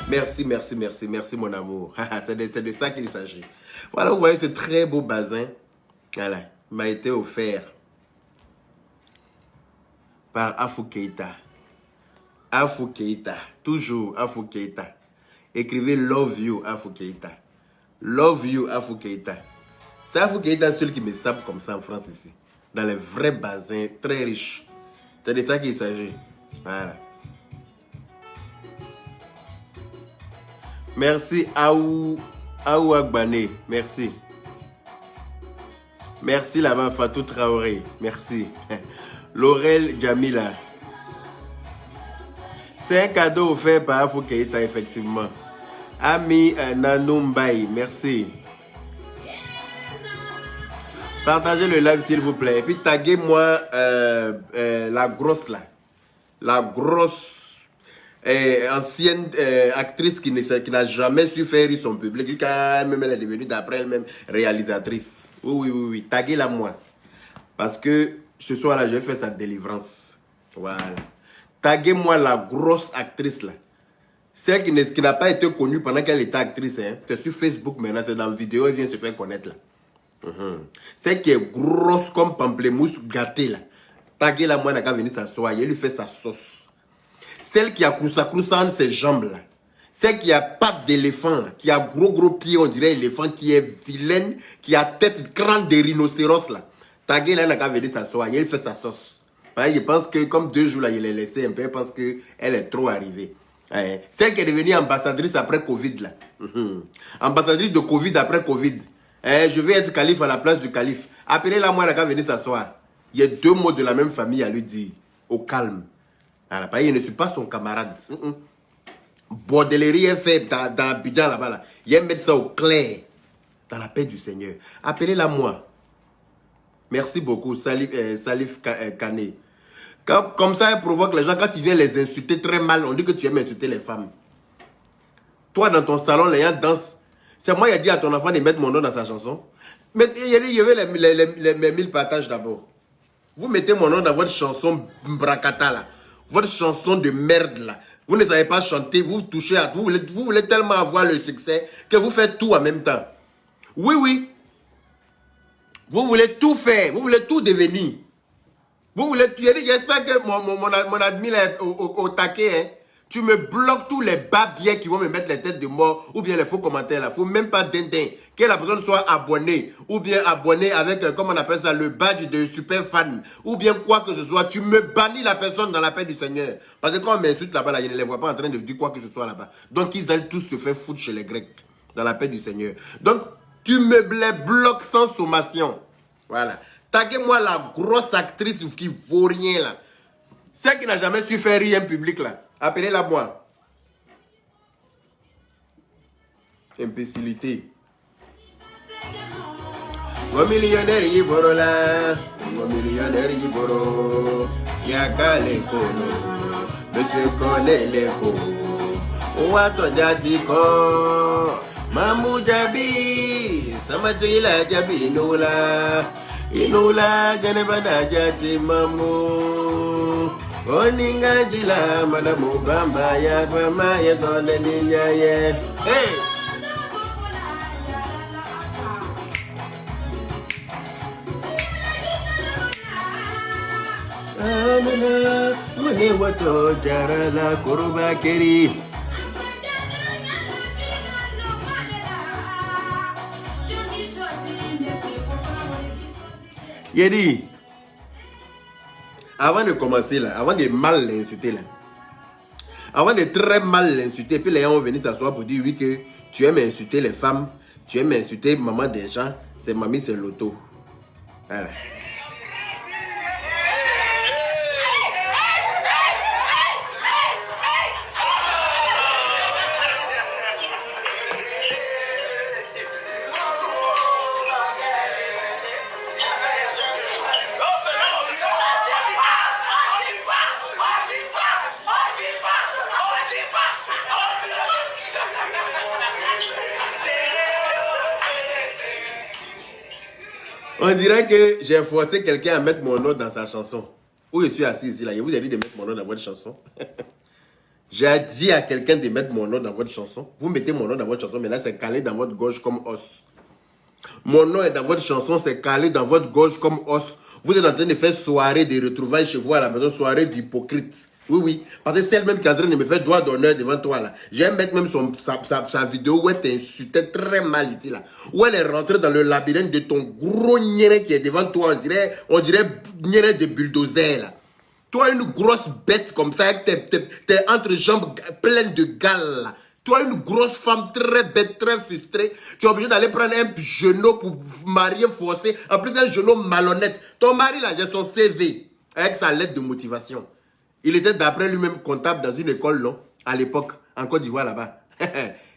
Merci, merci, merci, merci mon amour. C'est de ça qu'il s'agit. Voilà, vous voyez ce très beau bazin. Voilà, il m'a été offert par Afou Keïta. Afou Keïta, toujours Afou Keïta. Écrivez Love You Afou Keïta. Love You Afou Keïta. C'est Afou Keïta seul qui me sape comme ça en France ici. Dans les vrais bazins très riches. C'est de ça qu'il s'agit. Voilà. Merci Aou Agbane. Merci. Merci là-bas Fatou Traoré. Merci. Laurel Jamila. C'est un cadeau offert par Afou Keïta, effectivement. Ami Nanoumbaï, merci. Partagez le live s'il vous plaît. Et puis taguez-moi la grosse là. La grosse ancienne actrice qui n'a jamais su faire rire son public. Même elle est devenue d'après elle-même réalisatrice. Oui. Taguez-la moi. Parce que ce soir-là, je vais faire sa délivrance. Voilà. Taguez-moi la grosse actrice là. Celle qui n'a pas été connue pendant qu'elle était actrice. Hein. C'est sur Facebook maintenant, c'est dans la vidéo, elle vient se faire connaître là. Celle qui est grosse comme pamplemousse gâtée là. Taguez-la moi, n'a qu'à venir s'asseoir. Elle lui fait sa sauce. Celle qui a croussa ses jambes là. Celle qui a pattes d'éléphant, qui a gros pieds, on dirait éléphant, qui est vilaine, qui a tête crâne de rhinocéros là. Taguez-la, n'a qu'à venir s'asseoir. Elle fait sa sauce. Je pense que comme 2 jours là, il l'a laissé un peu. Je pense qu'elle est trop arrivée. Celle qui est devenue ambassadrice après Covid là. Ambassadrice de Covid après Covid. Je vais être calife à la place du calife. Appelez-la moi, elle va venir s'asseoir. Il y a 2 mots de la même famille à lui dire. Au calme. Alors, je ne suis pas son camarade. Bordellerie est fait dans Abidjan là-bas. Là. Il y a mettre ça au clair. Dans la paix du Seigneur. Appelez-la moi. Merci beaucoup, Salif Kane. Comme ça, elle provoque les gens. Quand tu viens les insulter très mal, on dit que tu aimes insulter les femmes. Toi, dans ton salon, les gens dansent. C'est moi qui ai dit à ton enfant de mettre mon nom dans sa chanson. Mais il y avait les 1000 partages d'abord. Vous mettez mon nom dans votre chanson Mbrakata là. Votre chanson de merde là. Vous ne savez pas chanter, vous touchez à tout. Vous voulez tellement avoir le succès que vous faites tout en même temps. Oui. Vous voulez tout faire. Vous voulez tout devenir. Vous voulez tuer. J'espère que mon admin est au taquet. Hein. Tu me bloques tous les babiers qui vont me mettre les têtes de mort ou bien les faux commentaires là. Faut même pas dindin. Que la personne soit abonnée ou bien abonnée avec, comment on appelle ça, le badge de super fan ou bien quoi que ce soit. Tu me bannis la personne dans la paix du Seigneur. Parce que quand on m'insulte là-bas, là, je ne les vois pas en train de dire quoi que ce soit là-bas. Donc ils allaient tous se faire foutre chez les Grecs dans la paix du Seigneur. Donc tu me les bloques sans sommation. Voilà. Taguez-moi la grosse actrice qui vaut rien là. Celle qui n'a jamais su faire rire un public là. Appelez-la moi. Imbécilité. Mon millionnaire Yiboro là. Mon millionnaire Yiboro. Yaka l'écolo. Monsieur connaît l'écho. Ouato Djadiko. Mamou Djabi. Samadjila Djabi Noula. Inoula Janebada Djati Mamou. Oninga jila madamu bamba ya fama ya tole ninya ye. Hey. Amina mune wato jara la kuruba keri. Yedi. Avant de commencer là, avant de mal l'insulter là, avant de très mal l'insulter, puis les gens vont venir s'asseoir pour dire oui que tu aimes insulter les femmes, tu aimes insulter maman des gens, c'est mamie, c'est l'auto. Voilà. On dirait que j'ai forcé quelqu'un à mettre mon nom dans sa chanson. Où je suis assis ici là, je vous ai dit de mettre mon nom dans votre chanson. J'ai dit à quelqu'un de mettre mon nom dans votre chanson. Vous mettez mon nom dans votre chanson, mais là, c'est calé dans votre gorge comme os. Mon nom est dans votre chanson, c'est calé dans votre gorge comme os. Vous êtes en train de faire soirée de retrouvailles chez vous à la maison, soirée d'hypocrite. Oui, oui. Parce que c'est elle-même qui est en train de me faire doigt d'honneur devant toi, là. J'ai mettre même sa vidéo où elle t'insultait très mal ici, là. Où elle est rentrée dans le labyrinthe de ton gros niéré qui est devant toi. On dirait niéré de bulldozer, là. Toi, une grosse bête comme ça, avec tes entrejambes pleines de gales, là. Toi, une grosse femme très bête, très frustrée. Tu es obligé d'aller prendre un genou pour marier forcé. En plus, un genou malhonnête. Ton mari, là, j'ai son CV avec sa lettre de motivation. Il était d'après lui-même comptable dans une école, non, à l'époque, en Côte d'Ivoire, là-bas.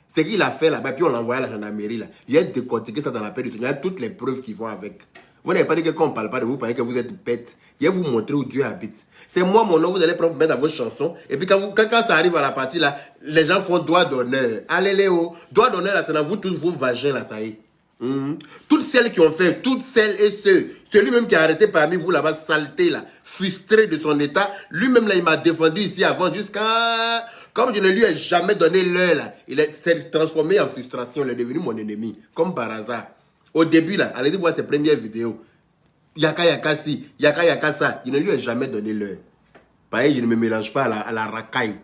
C'est qu'il a fait là-bas, puis on l'a envoyé à la gendarmerie, là. Il a décortiqué ça dans la paix du temps. Il y a toutes les preuves qui vont avec. Vous n'avez pas dit que quand on ne parle pas de vous, vous pensez que vous êtes bête. Il va vous montrer où Dieu habite. C'est moi, mon nom, vous allez prendre, vous mettre dans vos chansons. Et puis quand ça arrive à la partie, là, les gens font doigt d'honneur. Allez, Léo. Doigt d'honneur, là, c'est dans vous tous vos vagins, là, ça y est. Toutes celles qui ont fait, toutes celles et ceux, celui-même qui a arrêté parmi vous là-bas, saleté là, frustré de son état, lui-même là, il m'a défendu ici avant jusqu'à... Comme je ne lui ai jamais donné l'heure là, il s'est transformé en frustration, il est devenu mon ennemi, comme par hasard. Au début là, allez voir ses premières vidéos, yaka si, yaka ça, il ne lui a jamais donné l'heure. Pareil, je ne me mélange pas à la racaille.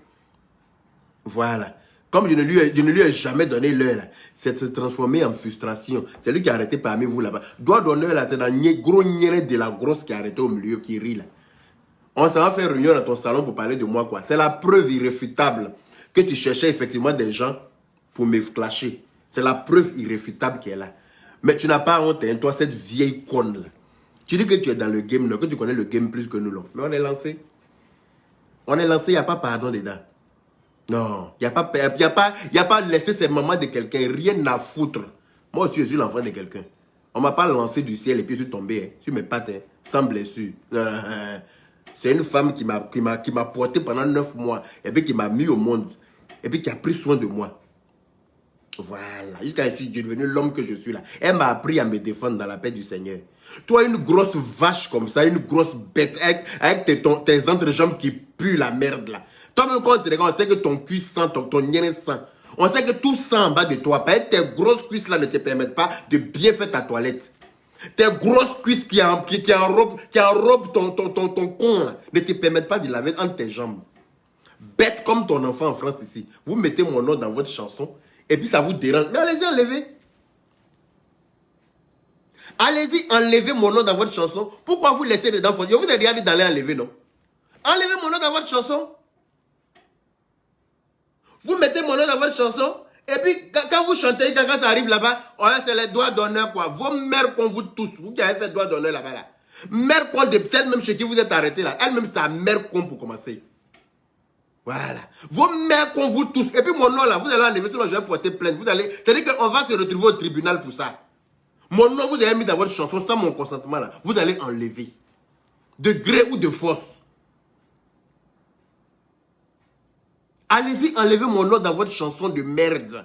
Voilà. Comme je ne lui ai jamais donné l'heure, c'est se transformer en frustration. C'est lui qui a arrêté parmi vous là-bas. Doigt d'honneur, là, c'est dans le gros niéré de la grosse qui a arrêté au milieu, qui rit là. On s'en va faire réunion dans ton salon pour parler de moi, quoi. C'est la preuve irréfutable que tu cherchais effectivement des gens pour me clasher. C'est la preuve irréfutable qui est là. Mais tu n'as pas honte, hein, toi, cette vieille conne là. Tu dis que tu es dans le game, là, que tu connais le game plus que nous, là. Mais on est lancé. On est lancé, il n'y a pas pardon dedans. Non, il n'y a pas laisser ses mamans de quelqu'un, rien à foutre. Moi aussi, je suis l'enfant de quelqu'un. On ne m'a pas lancé du ciel et puis je suis tombé hein, sur mes pattes, hein, sans blessure. C'est une femme qui m'a porté pendant 9 mois et puis qui m'a mis au monde et puis qui a pris soin de moi. Voilà, jusqu'à je suis devenu l'homme que je suis là. Elle m'a appris à me défendre dans la paix du Seigneur. Toi, une grosse vache comme ça, une grosse bête avec tes entrejambes qui puent la merde là. Toi-même, quand on te regarde, on sait que ton cul sent, ton nien sent. On sait que tout sent en bas de toi. Parce que tes grosses cuisses là ne te permettent pas de bien faire ta toilette. Tes grosses cuisses qui enrobent ton con là, ne te permettent pas de laver entre tes jambes. Bête comme ton enfant en France ici. Vous mettez mon nom dans votre chanson et puis ça vous dérange. Mais allez-y, enlevez. Allez-y, enlevez mon nom dans votre chanson. Pourquoi vous laissez dedans? Je vous ai rien dit d'aller enlever, non? Enlevez mon nom dans votre chanson. Vous mettez mon nom dans votre chanson. Et puis, quand vous chantez, quand ça arrive là-bas, oh, c'est les doigts d'honneur, quoi. Vos mères qu'on vous tous. Vous qui avez fait doigts d'honneur là-bas, là. Mère con de celle-même chez qui vous êtes arrêté, là. Elle-même, c'est sa mère con pour commencer. Voilà. Vos mères qu'on vous tous. Et puis, mon nom, là, vous allez enlever tout le monde, je vais porter plainte. Vous allez. C'est-à-dire qu'on va se retrouver au tribunal pour ça. Mon nom, vous avez mis dans votre chanson sans mon consentement, là. Vous allez enlever. De gré ou de force. Allez-y, enlevez mon nom dans votre chanson de merde.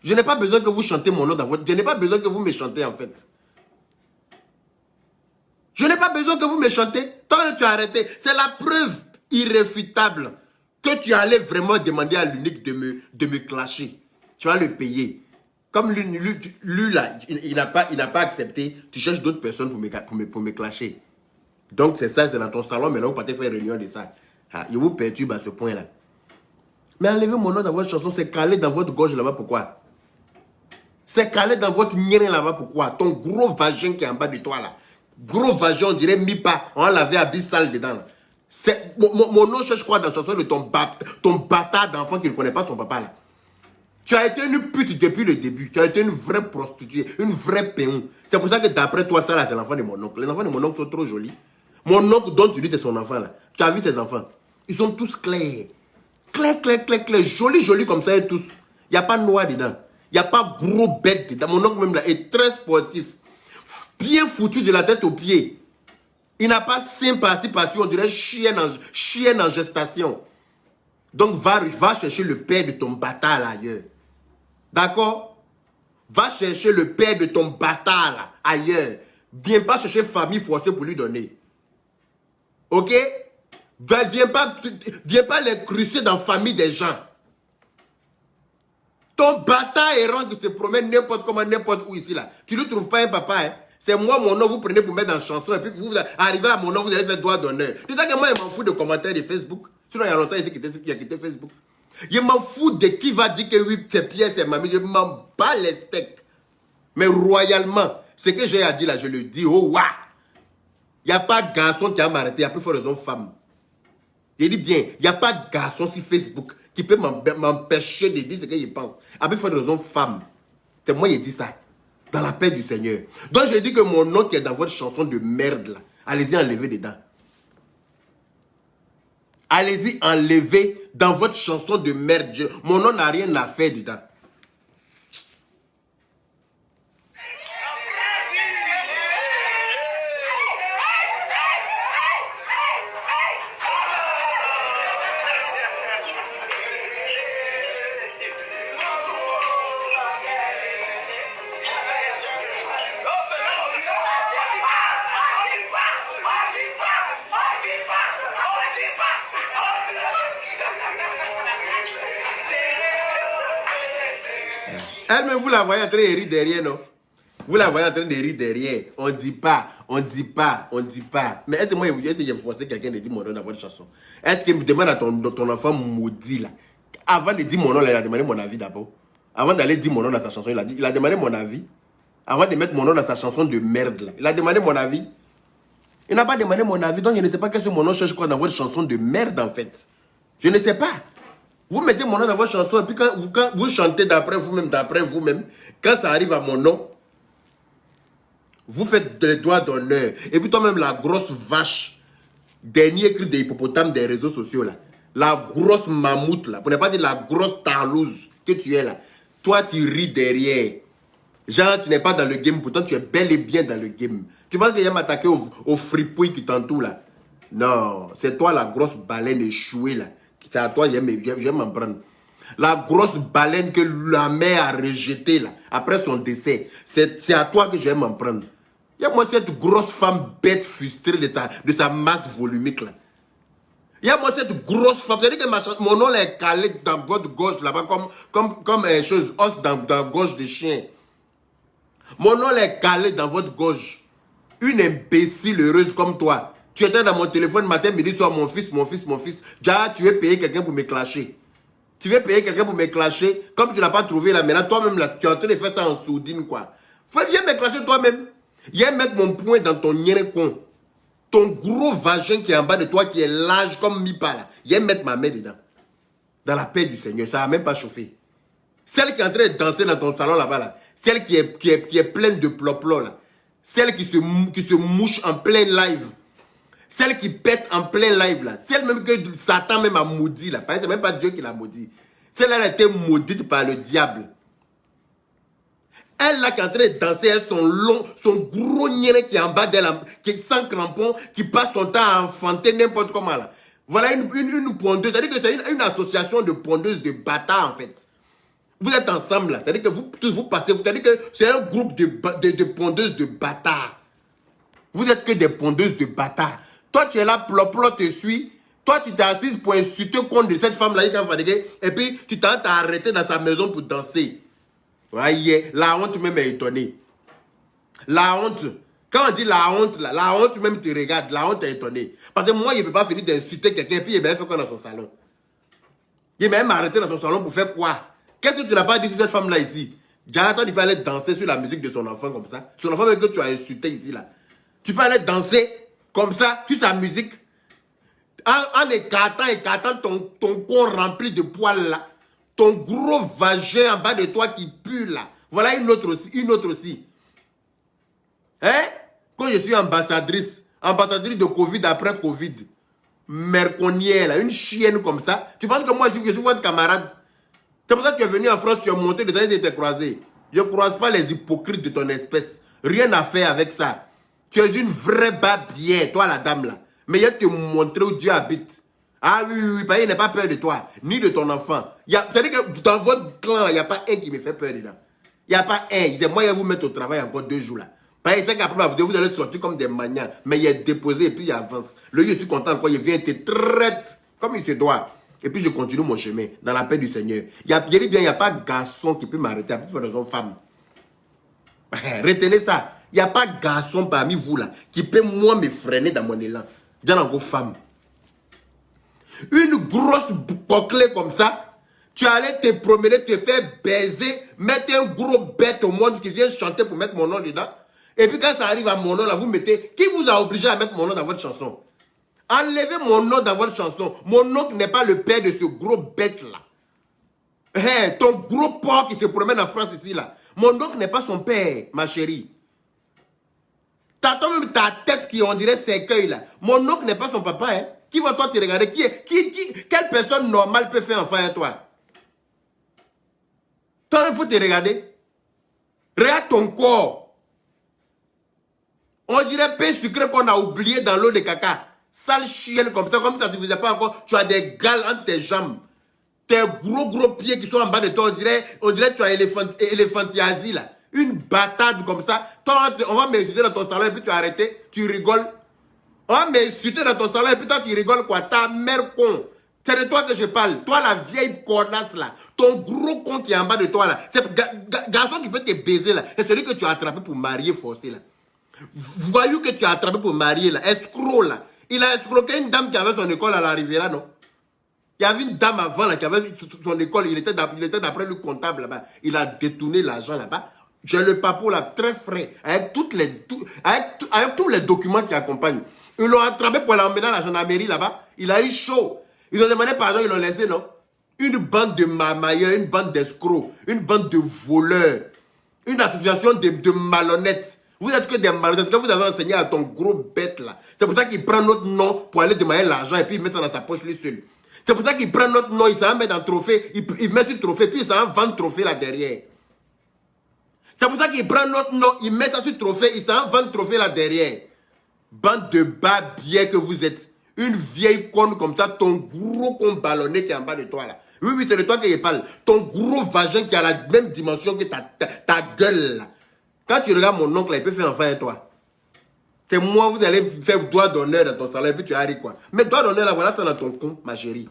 Je n'ai pas besoin que vous chantez mon nom dans votre... Je n'ai pas besoin que vous me chantez, en fait. Je n'ai pas besoin que vous me chantez. Tant que tu as arrêté, c'est la preuve irréfutable que tu allais vraiment demander à l'unique de me clasher. Tu vas le payer. Comme lui là, il n'a pas accepté, tu cherches d'autres personnes pour me clasher. Donc c'est ça, c'est dans ton salon, maintenant vous partez faire réunion de ça. Ah, il vous perturbe à ce point-là. Mais enlevez mon nom dans votre chanson, c'est calé dans votre gorge là-bas, pourquoi? C'est calé dans votre niéré là-bas, pourquoi? Ton gros vagin qui est en bas de toi là. Gros vagin, on dirait mi-pas, on l'avait abyssal dedans là. Mon nom cherche quoi dans la chanson de ton bâtard d'enfant qui ne connaît pas son papa là. Tu as été une pute depuis le début. Tu as été une vraie prostituée, une vraie péon. C'est pour ça que d'après toi, ça là, c'est l'enfant de mon oncle. Les enfants de mon oncle sont trop jolis. Mon oncle dont tu dis c'est son enfant là. Tu as vu ses enfants? Ils sont tous clairs. Clair. Jolis comme ça et tous. Il n'y a pas noir dedans. Il n'y a pas gros bête dedans. Mon oncle même là est très sportif. Bien foutu de la tête aux pieds. Il n'a pas sein par-ci, par-ci, on dirait chienne en gestation. Donc va chercher le père de ton bâtard là ailleurs. D'accord? Va chercher le père de ton bâtard là ailleurs. Viens pas chercher famille forcée pour lui donner. Ok? Viens pas l'incruster dans la famille des gens. Ton bâtard errant qui se promène n'importe comment, n'importe où ici là. Tu ne trouves pas un papa, hein? C'est moi, mon nom, vous prenez pour mettre dans la chanson et puis vous arrivez à mon nom, vous allez faire droit d'honneur. Tu sais que moi, je m'en fous de commentaires de Facebook. Sinon, il y a longtemps ici qui a quitté Facebook. Je m'en fous de qui va dire que oui, c'est Pierre, c'est mamie. Je m'en bats les steaks. Mais royalement, ce que j'ai à dire là, je le dis. Oh, waouh! Il n'y a pas de garçon qui a m'arrêté, il y a plus fort raison femme. Je dis bien, il n'y a pas de garçon sur Facebook qui peut m'empêcher de dire ce que je pense. À plus forte raison, femme. C'est moi qui ai dit ça. Dans la paix du Seigneur. Donc je dis que mon nom qui est dans votre chanson de merde là, allez-y enlever dedans. Allez-y enlever dans votre chanson de merde. Mon nom n'a rien à faire dedans. Elle-même, vous la voyez en train de rire derrière, non? Vous la voyez en train de rire derrière. On ne dit pas, on ne dit pas, on ne dit pas. Mais est-ce que moi, j'ai forcé quelqu'un de dire mon nom dans votre chanson? Est-ce que vous demandez à ton enfant maudit, là, avant de dire mon nom, là, il a demandé mon avis d'abord. Avant d'aller dire mon nom dans sa chanson, il a demandé mon avis. Avant de mettre mon nom dans sa chanson de merde, là, il a demandé mon avis. Il n'a pas demandé mon avis, donc je ne sais pas qu'est-ce que mon nom cherche quoi dans votre chanson de merde, en fait. Je ne sais pas. Vous mettez mon nom dans votre chanson, et puis quand vous chantez d'après vous-même, quand ça arrive à mon nom, vous faites des doigts d'honneur. Et puis toi-même, la grosse vache, dernier cri des hippopotames des réseaux sociaux, là, la grosse mammouth, là, pour ne pas dire la grosse tarlouse que tu es là, toi, tu ris derrière. Genre, tu n'es pas dans le game, pourtant tu es bel et bien dans le game. Tu penses qu'il va m'attaquer au fripouille qui t'entoure, là? Non, c'est toi la grosse baleine échouée, là. C'est à toi, je vais m'en prendre. La grosse baleine que la mère a rejetée là, après son décès, c'est à toi que je vais m'en prendre. Il y a moi cette grosse femme bête frustrée de sa masse volumique là. Il y a moi cette grosse femme, c'est-à-dire que mon nom est calé dans votre gorge là-bas comme chose, os dans la gorge de chien. Mon nom est calé dans votre gorge. Une imbécile heureuse comme toi. Tu étais dans mon téléphone matin, midi, soir, mon fils. Déjà, tu veux payer quelqu'un pour me clasher. Tu veux payer quelqu'un pour me clasher. Comme tu n'as pas trouvé là, maintenant, toi-même, là, tu es en train de faire ça en sourdine, quoi. Viens me clasher toi-même. Viens mettre mon poing dans ton nienne con. Ton gros vagin qui est en bas de toi, qui est large comme mi-pas, là. Viens mettre ma main dedans. Dans la paix du Seigneur, ça n'a même pas chauffé. Celle qui est en train de danser dans ton salon là-bas, là. Celle qui est pleine de plop-plop, là. Celle qui se mouche en plein live. Celle qui pète en plein live là. Celle même que Satan même a maudit là. C'est même pas Dieu qui l'a maudit. Celle-là a été maudite par le diable. Elle là qui est en train de danser, elle, son gros niais qui est en bas d'elle, qui est sans crampon, qui passe son temps à enfanter n'importe comment là. Voilà une pondeuse. C'est-à-dire que c'est une association de pondeuses de bâtards en fait. Vous êtes ensemble là. C'est-à-dire que vous passez. C'est-à-dire que c'est un groupe de pondeuses de bâtards. Vous êtes que des pondeuses de bâtards. Toi, tu es là, plop-plop te suit. Toi, tu t'es assise pour insulter contre cette femme-là qui est fatiguée. Et puis, tu t'as arrêté dans sa maison pour danser. Voyez, la honte même est étonnée. La honte. Quand on dit la honte, là, la honte même te regarde. La honte est étonnée. Parce que moi, il ne peut pas finir d'insulter quelqu'un. Et puis, il va faire quoi dans son salon? Il va même arrêter dans son salon pour faire quoi? Qu'est-ce que tu n'as pas dit sur cette femme-là ici? Jonathan, il peut aller danser sur la musique de son enfant comme ça. Son enfant que tu as insulté ici, là. Tu peux aller danser comme ça, sur sa musique, en écartant ton corps rempli de poils là, ton gros vagin en bas de toi qui pue là. Voilà une autre aussi. Hein? Quand je suis ambassadrice de Covid après Covid, merconnière là, une chienne comme ça, tu penses que moi je suis votre camarade? C'est pour ça que tu es venu en France, tu es monté, de te croiser. Je ne croise pas les hypocrites de ton espèce. Rien à faire avec ça. Tu es une vraie babière, toi la dame là. Mais il va te montrer où Dieu habite. Ah oui, parce qu'il n'a pas peur de toi, ni de ton enfant. C'est-à-dire que dans votre clan, il n'y a pas un qui me fait peur dedans. Il n'y a pas un. Il dit, moi, je vais vous mettre au travail encore 2 jours là. Parce que qu'après la vidéo, vous allez sortir comme des manias. Mais il est déposé et puis il avance. Le je suis content encore, il vient, te traite comme il se doit. Et puis je continue mon chemin dans la paix du Seigneur. Je dis bien, il n'y a pas de garçon qui peut m'arrêter, à plus de raison femme. Retenez ça. Il n'y a pas de garçon parmi vous là qui peut moi me freiner dans mon élan. Dans vos femmes. Une grosse bouclée comme ça, tu allais te promener, te faire baiser, mettre un gros bête au monde qui vient chanter pour mettre mon nom dedans. Et puis quand ça arrive à mon nom là, vous mettez... Qui vous a obligé à mettre mon nom dans votre chanson? Enlevez mon nom dans votre chanson. Mon oncle n'est pas le père de ce gros bête là. Hey, ton gros porc qui se promène en France ici là. Mon oncle n'est pas son père, ma chérie. T'as même ta tête qui on dirait cercueil là. Mon oncle n'est pas son papa, hein. Qui va toi te regarder? Quelle personne normale peut faire enfant à toi? Toi, il faut te regarder. Regarde ton corps. On dirait pain sucré qu'on a oublié dans l'eau de caca. Sale chienne comme ça ne te faisait pas encore. Tu as des gales entre tes jambes. Tes gros pieds qui sont en bas de toi. On dirait que tu as éléphantiasie là. Une bâtarde comme ça. Toi, on va m'insulter dans ton salon et puis tu as arrêté. Tu rigoles. On va m'insulter dans ton salon et puis toi tu rigoles quoi. Ta mère con. C'est de toi que je parle. Toi la vieille connasse là. Ton gros con qui est en bas de toi là. C'est garçon qui peut te baiser là. C'est celui que tu as attrapé pour marier forcé là. Voyou que tu as attrapé pour marier là. Escroc là. Il a escroqué une dame qui avait son école à la Riviera, non? Il y avait une dame avant là qui avait son école. Il était d'après le comptable là-bas. Il a détourné l'argent là-bas. J'ai le papeau là très frais. Avec tous les documents qui accompagnent. Ils l'ont attrapé pour l'emmener dans la gendarmerie là-bas. Il a eu chaud. Ils ont demandé pardon, ils l'ont laissé, non? Une bande de mamailleurs, une bande d'escrocs, une bande de voleurs, une association de malhonnêtes. Vous êtes que des malhonnêtes. Quand vous avez enseigné à ton gros bête là, c'est pour ça qu'il prend notre nom pour aller demander l'argent et puis il met ça dans sa poche lui seul. C'est pour ça qu'il prend notre nom, il s'en va mettre dans le trophée, il met sur le trophée, puis il s'en va vendre le trophée là derrière. C'est pour ça qu'il prend notre nom, il met ça sur le trophée, il s'en va vendre le trophée là derrière. Bande de babiers que vous êtes. Une vieille conne comme ça, ton gros con ballonné qui est en bas de toi là. Oui, c'est de toi que je parle. Ton gros vagin qui a la même dimension que ta gueule là. Quand tu regardes mon oncle là, il peut faire enfant à toi. C'est moi, vous allez faire doigt d'honneur dans ton salaire et puis tu arrives quoi. Mais doigt d'honneur là, voilà ça dans ton con, ma chérie.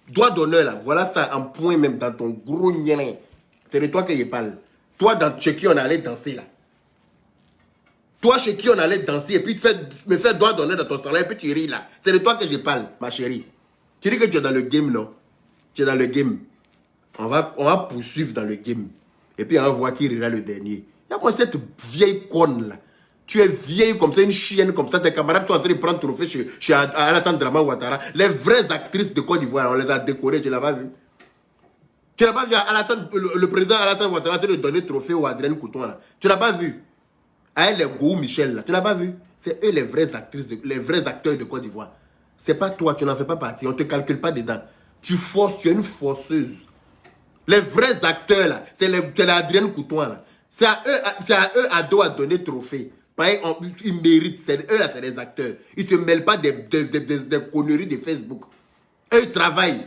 Doigt d'honneur là, voilà ça en point même dans ton gros nien. C'est de toi que je parle. Toi, chez qui on allait danser là. Toi, chez qui on allait danser et puis me faire doigt d'honneur dans ton salaire et puis tu ris là. C'est de toi que je parle, ma chérie. Tu dis que tu es dans le game, non? Tu es dans le game. On va poursuivre dans le game. Et puis on va voir qui rira le dernier. Il y a moi cette vieille conne là. Tu es vieille comme ça, une chienne comme ça. Tes camarades sont en train de prendre trophée chez Alassane Draman Ouattara. Les vraies actrices de Côte d'Ivoire, on les a décorées. Tu l'as pas vu? Tu n'as pas vu le président Alassane Ouattara te donner trophée au Adrien Couton là. Tu l'as pas vu? Avec les Gou Michel là. Tu l'as pas vu? C'est eux les vraies actrices, les vrais acteurs de Côte d'Ivoire. C'est pas toi, tu n'en fais pas partie. On ne te calcule pas dedans. Tu forces, tu es une forceuse. Les vrais acteurs là, c'est l'Adrien Couton là. C'est à eux à donner trophée. Pareil, ils méritent. Eux là, c'est des acteurs. Ils ne se mêlent pas des conneries de Facebook. Eux, ils travaillent.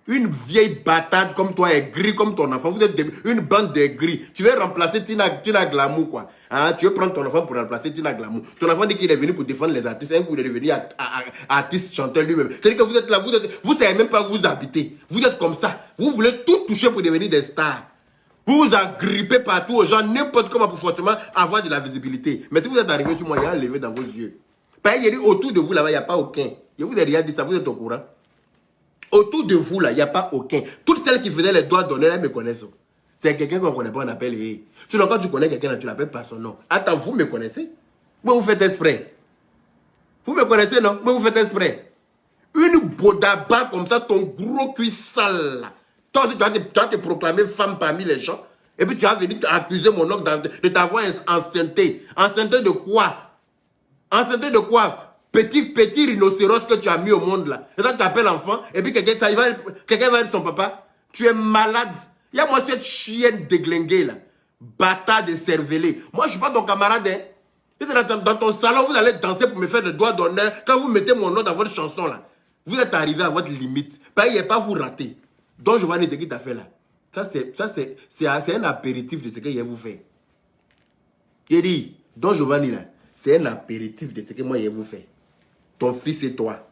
Une vieille bâtarde comme toi est gris comme ton enfant. Vous êtes une bande de gris. Tu veux remplacer Tina Glamour quoi. Hein? Tu veux prendre ton enfant pour remplacer Tina Glamour. Ton enfant dit qu'il est venu pour défendre les artistes. Un coup il est devenu artiste chanteur lui-même. C'est-à-dire que vous êtes là, vous ne savez même pas où vous habitez. Vous êtes comme ça. Vous voulez tout toucher pour devenir des stars. Vous vous agrippez partout aux gens, n'importe comment pour forcément avoir de la visibilité. Mais si vous êtes arrivé sur moi, il y a un levé dans vos yeux. Parce qu'il y a dit autour de vous là-bas, il n'y a pas aucun. Je vous ai déjà dit ça, vous êtes au courant. Autour de vous là, il n'y a pas aucun. Toutes celles qui faisaient les doigts d'honneur, elles me connaissent. C'est quelqu'un qu'on ne connaît pas, on appelle. Sinon, quand tu connais quelqu'un, tu n'appelles pas son nom. Attends, vous me connaissez? Mais vous faites exprès. Vous me connaissez, non? Mais vous faites exprès. Une bodaba comme ça, ton gros cul sale là. Toi, tu vas te proclamer femme parmi les gens. Et puis tu vas venir accuser mon oncle de t'avoir enceinté. Enceinté de quoi? Enceinté de quoi? Petit rhinocéros que tu as mis au monde là. Et ça, tu t'appelles enfant. Et puis quelqu'un va dire son papa. Tu es malade. Il y a moi cette chienne déglinguée là. Bâtard de cervelé. Moi, je ne suis pas ton camarade. Hein. Dans ton salon, vous allez danser pour me faire des doigts d'honneur. Quand vous mettez mon nom dans votre chanson là. Vous êtes arrivé à votre limite. Parce qu'il n'y a pas vous rater. Donc, je vois ce qu'il t'a fait là. Ça, c'est un apéritif de ce qu'il vous fait. Il dit, Don Giovanni, là, c'est un apéritif de ce que moi, je vous fais. Ton fils et toi.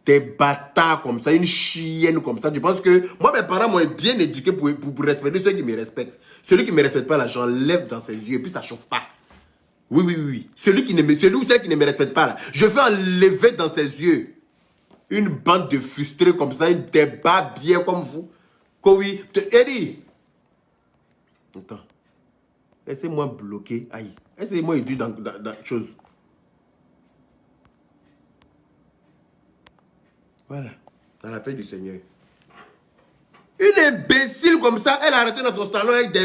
Des bâtards comme ça, une chienne comme ça. Tu penses que moi, mes parents m'ont bien éduqué pour respecter ceux qui me respectent. Celui qui ne me respecte pas, là, j'enlève dans ses yeux et puis ça ne chauffe pas. Oui, oui, oui. Celui ou celle qui ne me respecte pas, là, je vais enlever dans ses yeux. Une bande de frustrés comme ça, une débat bien comme vous. Que oui. Eddie. Attends. Laissez-moi bloquer. Aïe. Laissez-moi aider dans chose. Voilà. Dans la paix du Seigneur. Une imbécile comme ça, elle a arrêté dans ton salon avec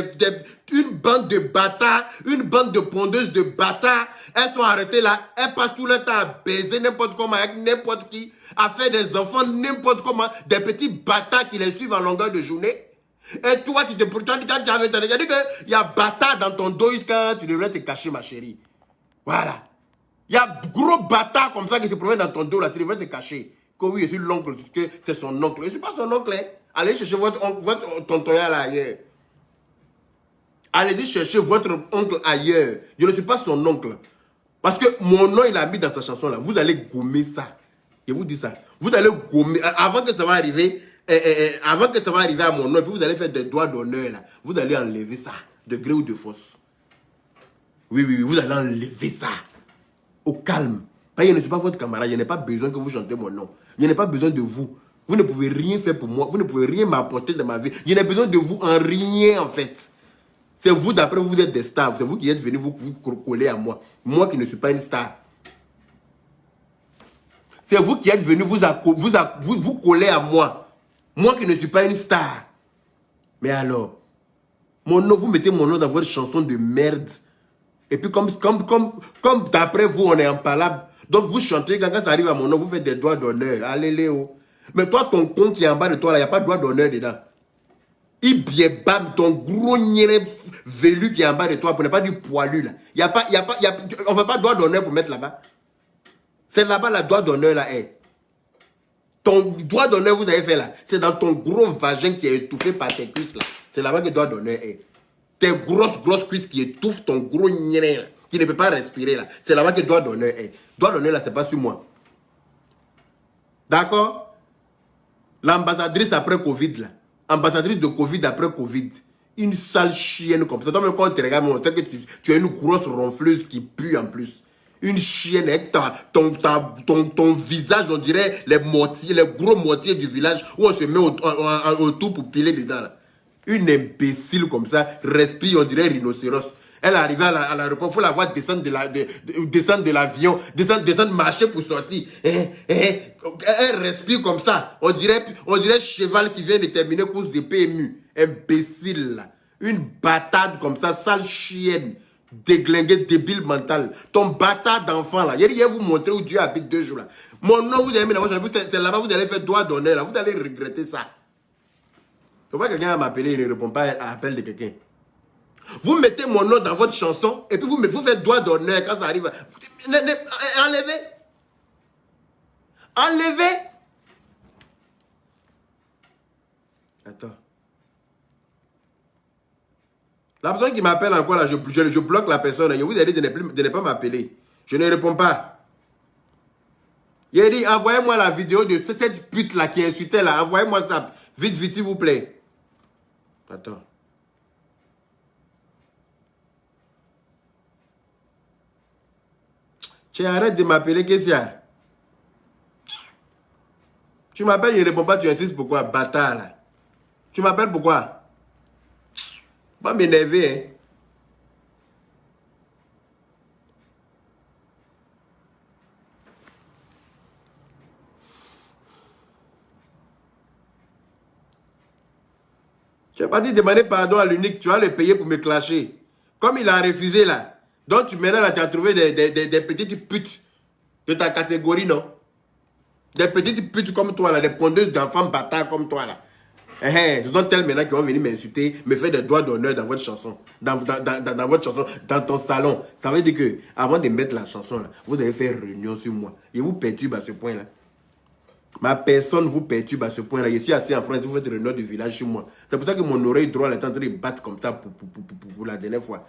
une bande de bâtards, une bande de pondeuses de bâtards. Elles sont arrêtées là. Elles passent tout le temps à baiser n'importe comment avec n'importe qui, à faire des enfants n'importe comment, des petits bâtards qui les suivent en longueur de journée. Et toi, tu te pourtant, tu avais dit qu'il y a bâtard dans ton dos quand tu devrais te cacher, ma chérie. Voilà. Il y a gros bâtard comme ça qui se promène dans ton dos là, tu devrais te cacher. Que oui, je suis l'oncle, que c'est son oncle. Je ne suis pas son oncle. Hein. Allez chercher votre tonton là ailleurs. Allez chercher votre oncle ailleurs. Je ne suis pas son oncle. Parce que mon nom, il a mis dans sa chanson là. Vous allez gommer ça. Je vous dis ça. Vous allez gommer. Avant que ça va arriver, avant que ça va arriver à mon nom, et puis vous allez faire des doigts d'honneur là. Vous allez enlever ça. De gré ou de force. Oui, oui, oui. Vous allez enlever ça. Au calme. Parce que je ne suis pas votre camarade. Je n'ai pas besoin que vous chantez mon nom. Je n'ai pas besoin de vous. Vous ne pouvez rien faire pour moi. Vous ne pouvez rien m'apporter dans ma vie. Je n'ai besoin de vous en rien, en fait. C'est vous, d'après vous, êtes des stars. C'est vous qui êtes venus vous coller à moi. Moi qui ne suis pas une star. C'est vous qui êtes venus vous coller à moi. Moi qui ne suis pas une star. Mais alors, mon nom, vous mettez mon nom dans votre chanson de merde. Et puis comme d'après vous, on est impalable. Donc vous chantez, quand ça arrive à mon nom, vous faites des doigts d'honneur. Allez, Léo. Mais toi, ton con qui est en bas de toi, là, il n'y a pas de doigt d'honneur dedans. Il bien bam, ton gros niéré velu qui est en bas de toi, pour ne pas dire poilu, là. On ne fait pas de doigt d'honneur pour mettre là-bas. C'est là-bas la doigt d'honneur, là, est. Ton doigt d'honneur, vous avez fait là, c'est dans ton gros vagin qui est étouffé par tes cuisses, là. C'est là-bas que le doigt d'honneur est. Tes grosses cuisses qui étouffent ton gros niéré, là, qui ne peut pas respirer, là. C'est là-bas que le doigt d'honneur est. Doigt d'honneur, là, c'est pas sur moi. D'accord? L'ambassadrice après Covid, là. Ambassadrice de Covid après Covid. Une sale chienne comme ça. Toi, même quand on te regarde, on sait que tu es une grosse ronfleuse qui pue en plus. Une chienne avec ton visage, on dirait les gros mortiers du village où on se met autour pour piler dedans. Là. Une imbécile comme ça, respire, on dirait rhinocéros. Elle est arrivée à l'aéroport, il faut la voir descendre de l'avion, descendre, marcher pour sortir. Elle respire comme ça. On dirait cheval qui vient de terminer course de PMU. Imbécile, là. Une bâtarde comme ça, sale chienne, déglinguée, débile mental. Ton bâtard d'enfant, là. Je vais vous montrer où Dieu habite 2 jours, là. Mon nom, vous allez mettre, c'est là-bas, vous allez faire doigt d'honneur, là. Vous allez regretter ça. Pourquoi quelqu'un va m'appeler, il ne répond pas à l'appel de quelqu'un? Vous mettez mon nom dans votre chanson et puis vous faites doigt d'honneur quand ça arrive. Enlevez. Enlevez. Attends. La personne qui m'appelle encore là, je bloque la personne. Je vous ai dit de ne pas m'appeler. Je ne réponds pas. Il a dit, envoyez-moi la vidéo de cette pute là qui insultait là. Envoyez-moi ça. Vite, vite, s'il vous plaît. Attends. Tu arrêtes de m'appeler, qu'est-ce qu'il y a? Tu m'appelles, je ne réponds pas, tu insistes pourquoi? Bâtard là. Tu m'appelles pourquoi? Pas m'énerver, hein. Tu n'as pas dit demander pardon à l'unique, tu vas le payer pour me clasher. Comme il a refusé là. Donc maintenant là, tu as trouvé des petites putes de ta catégorie, non? Des petites putes comme toi là, des pondeuses d'enfants bâtards comme toi là. Ce sont elles maintenant qui vont venir m'insulter, me faire des doigts d'honneur dans votre chanson. Dans votre chanson, dans ton salon. Ça veut dire que avant de mettre la chanson là, vous allez faire réunion sur moi. Et vous perturbe à ce point là. Ma personne vous perturbe à ce point-là. Je suis assis en France, vous faites réunion du village sur moi. C'est pour ça que mon oreille droite est en train de battre comme ça pour la dernière fois.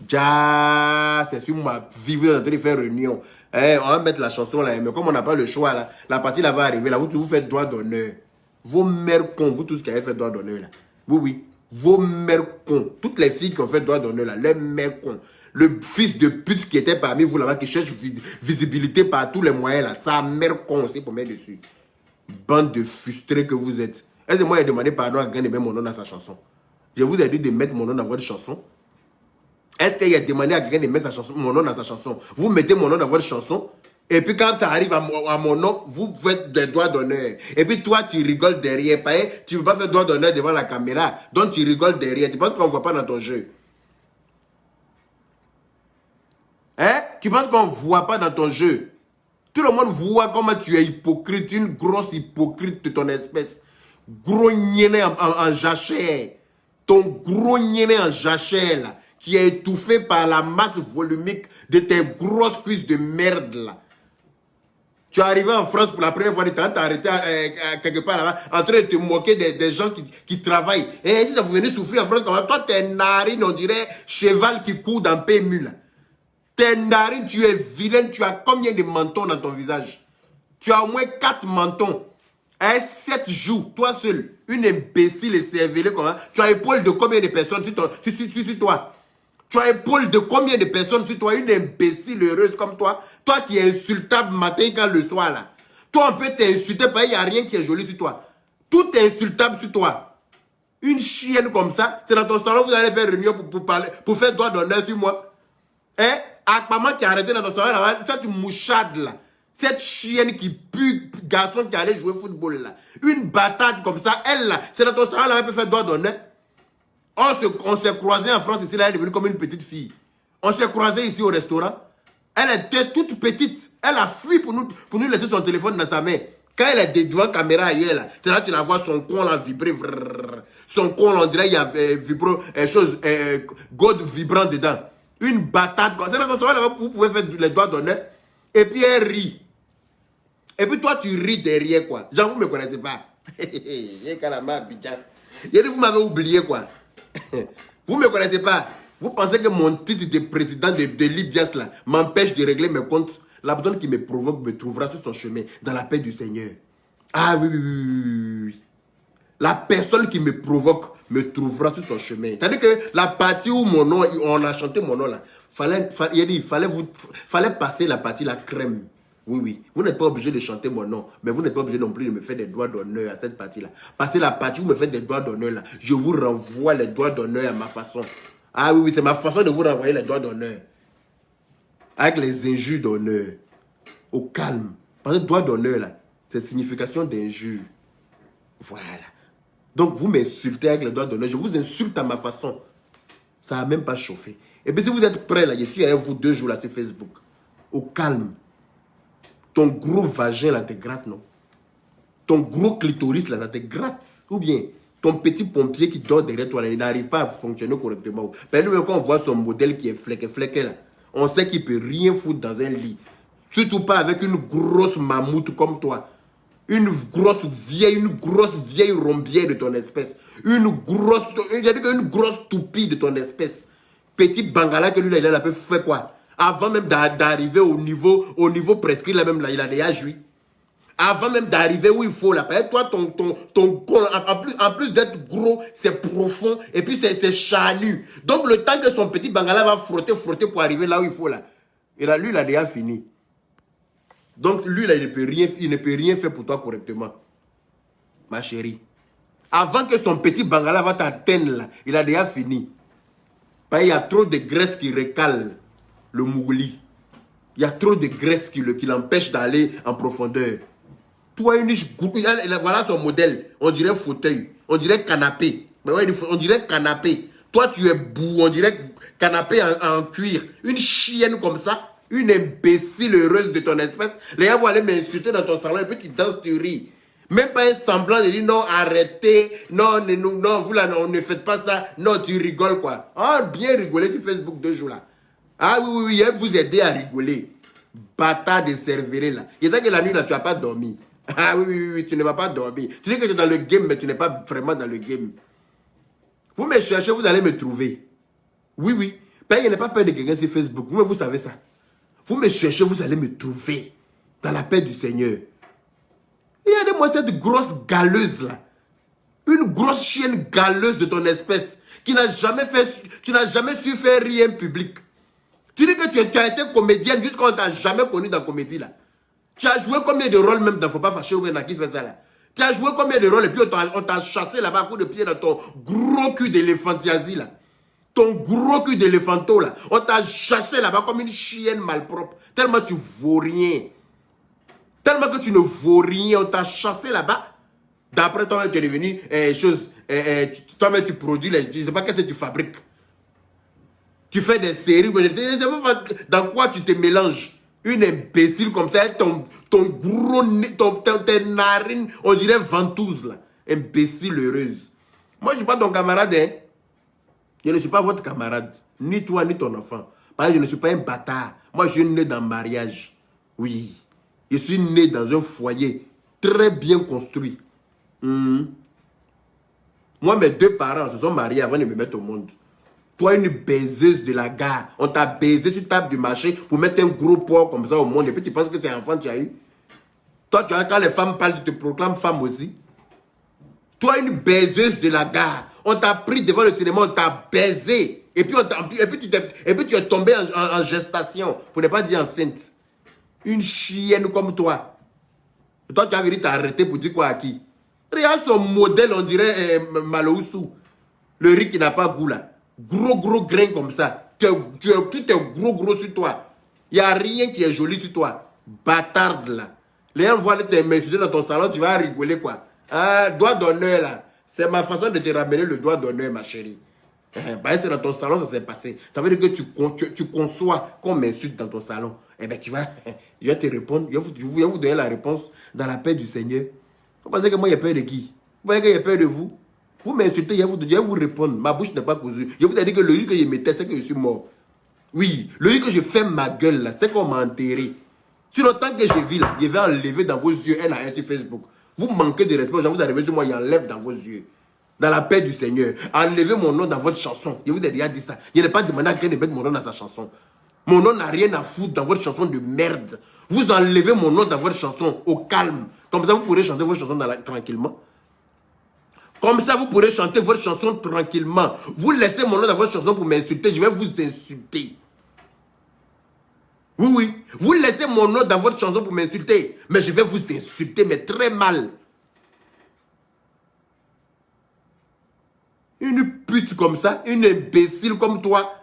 Ja, c'est sur ma vie, vous êtes en train de faire réunion. Eh, on va mettre la chanson là, mais comme on n'a pas le choix là, la partie là va arriver là, vous faites droit d'honneur. Vos mères cons, vous tous qui avez fait droit d'honneur là. Oui, oui. Vos mères cons. Toutes les filles qui ont fait droit d'honneur là, les mères cons. Le fils de pute qui était parmi vous là-bas, qui cherche visibilité par tous les moyens là, sa mère con aussi pour mettre dessus. Bande de frustrés que vous êtes. Est-ce que moi j'ai demandé pardon à quelqu'un de mettre mon nom dans sa chanson? Je vous ai dit de mettre mon nom dans votre chanson. Est-ce qu'il a demandé à quelqu'un de mettre mon nom dans sa chanson? Vous mettez mon nom dans votre chanson, et puis quand ça arrive à mon nom, vous faites des droits d'honneur. Et puis toi, tu rigoles derrière. Tu ne peux pas faire droit d'honneur devant la caméra, donc tu rigoles derrière. Tu penses qu'on ne voit pas dans ton jeu? Hein? Tu penses qu'on ne voit pas dans ton jeu? Tout le monde voit comment tu es hypocrite, une grosse hypocrite de ton espèce. Gros niainé en jachère. Ton gros niainé en jachère, là, qui est étouffé par la masse volumique de tes grosses cuisses de merde, là. Tu es arrivé en France pour la première fois, tu t'es arrêté quelque part là-bas, en train de te moquer des gens qui travaillent. Et si vous venez souffrir en France, toi, tes narines, on dirait cheval qui court dans PMU, là. Tes narines, tu es vilain, tu as combien de mentons dans ton visage? Tu as au moins 4 mentons. 7 joues, toi seul. Une imbécile et cervelée comme ça. Tu as épaule de combien de personnes sur toi? Tu as épaule de combien de personnes sur toi? Une imbécile heureuse comme toi. Toi qui es insultable matin quand le soir là. Toi on peut t'insulter parce qu'il n'y a rien qui est joli sur toi. Tout est insultable sur toi. Une chienne comme ça, c'est dans ton salon vous allez faire réunion pour parler, pour faire droit d'honneur sur moi. Hein? Akpama qui est arrêté dans ton salon là, toi tu mouchades là. Cette chienne qui pue, garçon qui allait jouer au football là. Une bâtarde comme ça, elle là, c'est dans ton salon là, elle peut faire droit d'honneur. On s'est croisé en France ici, là, elle est devenue comme une petite fille. On s'est croisé ici au restaurant. Elle était toute petite. Elle a fui pour nous laisser son téléphone dans sa main. Quand elle est devant la caméra ailleurs, là, c'est là que tu la vois, son con là vibrer. Son con, on dirait, il y a God vibrant dedans. Une bâtarde. C'est là que vous pouvez faire les doigts d'honneur. Et puis elle rit. Et puis toi, tu ris derrière, quoi. Genre, vous ne me connaissez pas. Vous m'avez oublié, quoi. Vous ne me connaissez pas. Vous pensez que mon titre de président de Libias là m'empêche de régler mes comptes? La personne qui me provoque me trouvera sur son chemin dans la paix du Seigneur. Ah oui, oui, oui, oui, oui. La personne qui me provoque me trouvera sur son chemin. C'est-à-dire que la partie où mon nom, on a chanté mon nom là, il fallait passer la partie la crème. Oui, oui. Vous n'êtes pas obligé de chanter mon nom, mais vous n'êtes pas obligé non plus de me faire des doigts d'honneur à cette partie-là. Passez la partie où vous me faites des doigts d'honneur là, je vous renvoie les doigts d'honneur à ma façon. Ah oui, oui, c'est ma façon de vous renvoyer les doigts d'honneur. Avec les injures d'honneur. Au calme. Parce que doigt d'honneur là, c'est signification d'injure. Voilà. Donc vous m'insultez avec les doigts d'honneur, je vous insulte à ma façon. Ça n'a même pas chauffé. Et puis si vous êtes prêts là, je suis avec vous 2 jours là sur Facebook. Au calme. Ton gros vagin là te gratte, non? Ton gros clitoris là, ça te gratte. Ou bien ton petit pompier qui dort derrière toi là, il n'arrive pas à fonctionner correctement. Mais nous, quand on voit son modèle qui est flequé là, on sait qu'il ne peut rien foutre dans un lit. Surtout pas avec une grosse mammouth comme toi. Une grosse vieille rombière de ton espèce. Une grosse toupie de ton espèce. Petit bangala que lui, là, il a fait quoi? Avant même d'arriver au niveau prescrit, là même, là, il a déjà joui. Avant même d'arriver où il faut, là. Toi, ton en plus d'être gros, c'est profond. Et puis, c'est charnu. Donc, le temps que son petit bangala va frotter pour arriver là où il faut, là. Et là, lui, il a déjà fini. Donc, lui, là, il ne peut rien faire pour toi correctement. Ma chérie. Avant que son petit bangala va t'atteindre, là, il a déjà fini. Parce qu'il y a trop de graisse qui recale le mougli. Il y a trop de graisse qui l'empêche d'aller en profondeur. Toi, voilà son modèle. On dirait fauteuil. On dirait canapé. On dirait canapé. Toi, tu es bout. On dirait canapé en cuir. Une chienne comme ça. Une imbécile heureuse de ton espèce. Les gens vont aller m'insulter dans ton salon et puis tu danses, tu ris. Même pas un semblant de dire non, arrêtez. Non, non, vous là, non, ne faites pas ça. Non, tu rigoles quoi. Ah, bien rigoler sur Facebook 2 jours là. Ah oui, oui, oui, vous aider à rigoler. Bâtard de cervelet là. Il y que la nuit là, tu n'as pas dormi. Ah oui, oui, oui, tu ne vas pas dormir. Tu dis que tu es dans le game, mais tu n'es pas vraiment dans le game. Vous me cherchez, vous allez me trouver. Oui, oui. Je n'ai pas peur de quelqu'un sur Facebook. Vous savez ça. Vous me cherchez, vous allez me trouver dans la paix du Seigneur. Regardez-moi cette grosse galeuse là. Une grosse chienne galeuse de ton espèce qui n'a jamais fait, tu n'as jamais su faire rien public. Tu dis que tu as été comédienne jusqu'à on t'a jamais connu dans la comédie là. Tu as joué combien de rôles même dans Faut pas fâcher ou bien dans qui fait ça là. Tu as joué combien de rôles et puis on t'a chassé là-bas à coup de pied dans ton gros cul d'éléphantiasie là. Ton gros cul d'éléphanto là. On t'a chassé là-bas comme une chienne malpropre. Tellement tu vaux rien. Tellement que tu ne vaux rien. On t'a chassé là-bas. D'après toi, tu es devenu toi-même tu produis, je ne sais pas qu'est-ce que tu fabriques. Tu fais des séries. Je ne sais pas dans quoi tu te mélanges. Une imbécile comme ça, ton gros nez, tes narines, on dirait ventouse là. Imbécile heureuse. Moi, je ne suis pas ton camarade, hein. Je ne suis pas votre camarade. Ni toi, ni ton enfant. Parce que je ne suis pas un bâtard. Moi, je suis né dans le mariage. Oui. Je suis né dans un foyer très bien construit. Moi, mes deux parents se sont mariés avant de me mettre au monde. Toi, une baiseuse de la gare, on t'a baisé sur table du marché pour mettre un gros porc comme ça au monde. Et puis tu penses que tu es enfant, tu as eu. Toi, tu as, quand les femmes parlent, tu te proclames femme aussi. Toi, une baiseuse de la gare, on t'a pris devant le cinéma, on t'a baisé. Et puis, tu es tombé en gestation, pour ne pas dire enceinte. Une chienne comme toi. Et toi, tu as venu t'arrêter pour dire quoi à qui? Regarde son modèle, on dirait Maloussou. Le riz qui n'a pas goût là. Gros grain comme ça. Tout est gros sur toi. Il n'y a rien qui est joli sur toi. Bâtarde là. Les gens voient tes messieurs dans ton salon, tu vas rigoler quoi. Ah, doigt d'honneur là. C'est ma façon de te ramener le doigt d'honneur, ma chérie. C'est dans ton salon, ça s'est passé. Ça veut dire que tu conçois qu'on m'insulte dans ton salon. Eh bien, je vais te répondre. Je vais vous donner la réponse dans la paix du Seigneur. Vous pensez que moi, j'ai peur de qui? Vous pensez que j'ai peur de vous? Vous m'insultez, je vais vous répondre. Ma bouche n'est pas cousue. Je vous ai dit que le lieu que je mettais, c'est que je suis mort. Oui, le lieu que je ferme ma gueule, là, c'est qu'on m'a enterré. Sinon, tant que je vis là, je vais enlever dans vos yeux un à un sur Facebook. Vous manquez de respect, vous arrivez sur moi, il enlève dans vos yeux. Dans la paix du Seigneur. Enlevez mon nom dans votre chanson. Je vous ai déjà dit ça. Je n'ai pas demandé à quelqu'un de mettre mon nom dans sa chanson. Mon nom n'a rien à foutre dans votre chanson de merde. Vous enlevez mon nom dans votre chanson au calme. Comme ça, vous pourrez chanter votre chanson tranquillement. Comme ça, vous pourrez chanter votre chanson tranquillement. Vous laissez mon nom dans votre chanson pour m'insulter, je vais vous insulter. Oui. Vous laissez mon nom dans votre chanson pour m'insulter, mais je vais vous insulter, mais très mal. Une pute comme ça, une imbécile comme toi.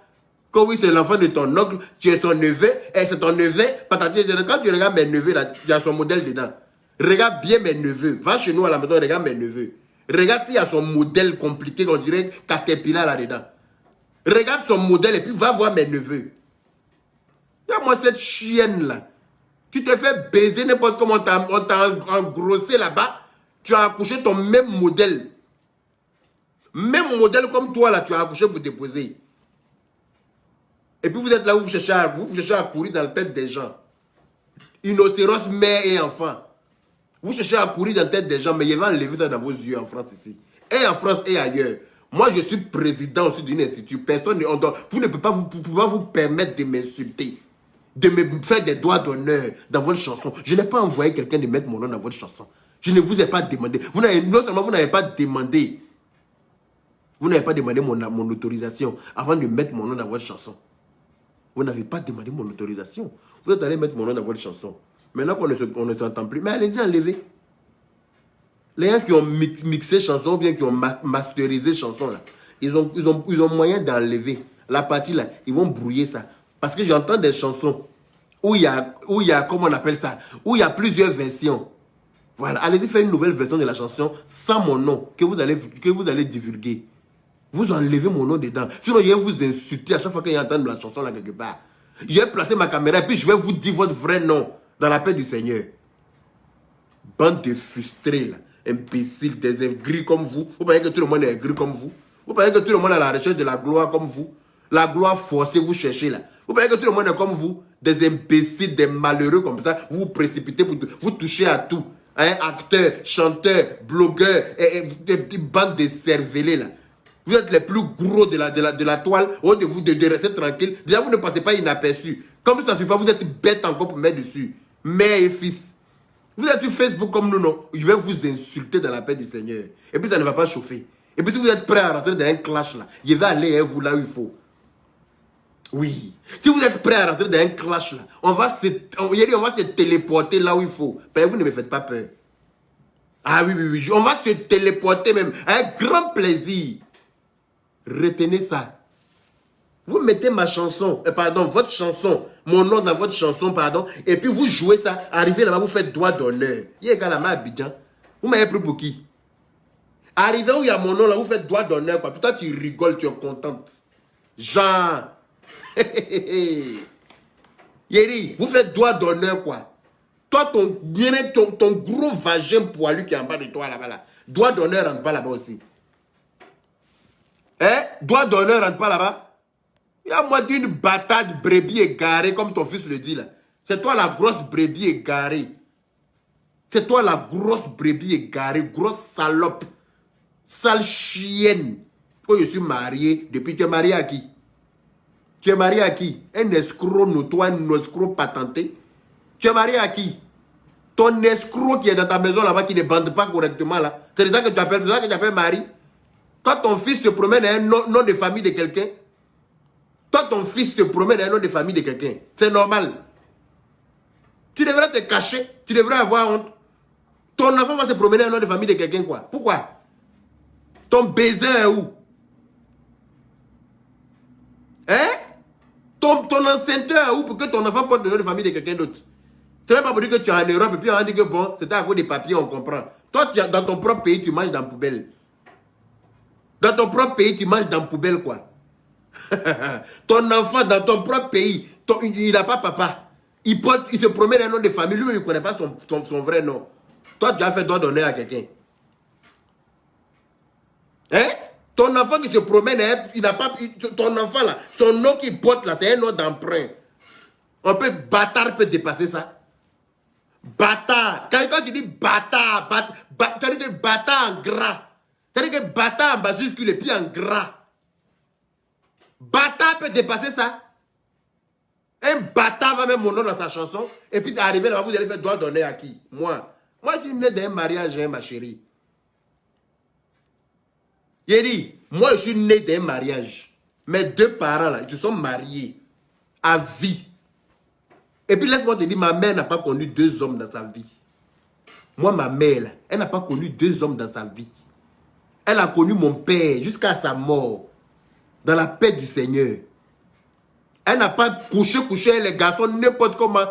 Quand oui, c'est l'enfant de ton oncle, tu es son neveu, et c'est ton neveu. Quand tu regardes mes neveux, là, il y a son modèle dedans. Regarde bien mes neveux. Va chez nous à la maison, regarde mes neveux. Regarde s'il y a son modèle compliqué, qu'on dirait Caterpillar là-dedans. Regarde son modèle et puis va voir mes neveux. Regarde-moi cette chienne-là. Tu te fais baiser n'importe comment, on t'a engrossé là-bas. Tu as accouché ton même modèle. Même modèle comme toi, là, tu as accouché pour déposer. Et puis vous êtes là où vous cherchez à courir dans la tête des gens. Rhinocéros, mère et enfant. Vous cherchez à courir dans la tête des gens, mais il va enlever ça dans vos yeux en France ici. Et en France et ailleurs. Moi, je suis président aussi d'une institut. Personne vous ne pouvez pas vous permettre de m'insulter. De me faire des doigts d'honneur dans votre chanson. Je n'ai pas envoyé quelqu'un de mettre mon nom dans votre chanson. Je ne vous ai pas demandé. Non seulement vous n'avez pas demandé. Vous n'avez pas demandé mon autorisation avant de mettre mon nom dans votre chanson. Vous n'avez pas demandé mon autorisation. Vous êtes allé mettre mon nom dans votre chanson. Maintenant qu'on ne s'entend plus, mais allez-y enlever. Les gens qui ont mixé chanson ou bien qui ont masterisé chanson, là, ils ont moyen d'enlever. La partie là, ils vont brouiller ça. Parce que j'entends des chansons où il y a, comment on appelle ça, où il y a plusieurs versions. Voilà, allez-y faire une nouvelle version de la chanson sans mon nom, que vous allez divulguer. Vous enlevez mon nom dedans. Sinon, je vais vous insulter à chaque fois qu'il y a entendu la chanson là quelque part. Je vais placer ma caméra et puis je vais vous dire votre vrai nom dans la paix du Seigneur. Bande de frustrés là, imbéciles, des aigris comme vous. Vous pensez que tout le monde est aigri comme vous? Vous pensez que tout le monde est à la recherche de la gloire comme vous? La gloire forcée, vous cherchez là. Vous pensez que tout le monde est comme vous? Des imbéciles, des malheureux comme ça. Vous vous précipitez, vous touchez à tout. Hein, acteurs, chanteurs, blogueurs, des bandes de cervelés là. Vous êtes les plus gros de la toile. Au lieu de vous de rester tranquille. Déjà, vous ne passez pas inaperçu. Comme ça ne suffit pas, vous êtes bête encore pour mettre dessus. Mère et fils. Vous êtes sur Facebook comme nous, non? Je vais vous insulter dans la paix du Seigneur. Et puis ça ne va pas chauffer. Et puis si vous êtes prêt à rentrer dans un clash là, je vais aller vous là où il faut. Oui. Si vous êtes prêt à rentrer dans un clash là, on va se téléporter là où il faut. Ben, vous ne me faites pas peur. Ah oui, oui, oui. On va se téléporter même. Avec grand plaisir. Retenez ça. Vous mettez ma chanson, pardon, votre chanson, mon nom dans votre chanson, pardon, et puis vous jouez ça, arrivez là-bas, vous faites droit d'honneur. Il y a un gars là-bas à Abidjan. Vous m'avez pris pour qui? Arrivez où il y a mon nom là, vous faites droit d'honneur, quoi. Puis toi, tu rigoles, tu es contente. Genre. Yéri, vous faites droit d'honneur, quoi. Toi, ton gros vagin poilu qui est en bas de toi là-bas, là. Droit d'honneur rentre pas là-bas aussi. Hein? Droit d'honneur rentre pas là-bas? Il y a moi d'une bataille de brebis égarée, comme ton fils le dit là. C'est toi la grosse brebis égarée. C'est toi la grosse brebis égarée, grosse salope. Sale chienne. Quand je suis marié, depuis tu es marié à qui? Tu es marié à qui? Un escroc notoire, un escroc patenté. Tu es marié à qui? Ton escroc qui est dans ta maison là-bas, qui ne bande pas correctement là. C'est ça que tu appelles mari. Toi, ton fils se promène à un nom de famille de quelqu'un. Toi, ton fils se promène à un nom de famille de quelqu'un. C'est normal. Tu devrais te cacher. Tu devrais avoir honte. Ton enfant va se promener à un nom de famille de quelqu'un, quoi. Pourquoi? Ton baiser est où? Hein? Ton enceinte est où pour que ton enfant porte le nom de famille de quelqu'un d'autre? Tu n'as pas pour dire que tu es en Europe et puis on dit que bon, c'était à cause des papiers, on comprend. Toi, dans ton propre pays, tu manges dans la poubelle. Dans ton propre pays, tu manges dans la poubelle, quoi. Ton enfant dans ton propre pays, il n'a pas papa. Il se promène un nom de famille, lui, il ne connaît pas son vrai nom. Toi, tu as fait droit d'honneur à quelqu'un. Hein? Ton enfant qui se promène, il n'a pas. Ton enfant là, son nom qu'il porte là, c'est un nom d'emprunt. Bâtard peut dépasser ça. Bâtard. Quand tu dis bâtard, tu dis bâtard en gras. Tu dis que bâtard en majuscule et puis en gras. Bâtard peut dépasser ça. Un bâtard va mettre mon nom dans sa chanson. Et puis arrivé là, vous allez faire droit d'honneur à qui? Moi. Moi, je suis né d'un mariage, ma chérie. Il dit, moi, je suis né d'un mariage. Mes deux parents là, ils se sont mariés à vie. Et puis laisse-moi te dire, ma mère n'a pas connu deux hommes dans sa vie. Moi, ma mère, là, elle n'a pas connu deux hommes dans sa vie. Elle a connu mon père jusqu'à sa mort. Dans la paix du Seigneur. Elle n'a pas couché les garçons n'importe comment.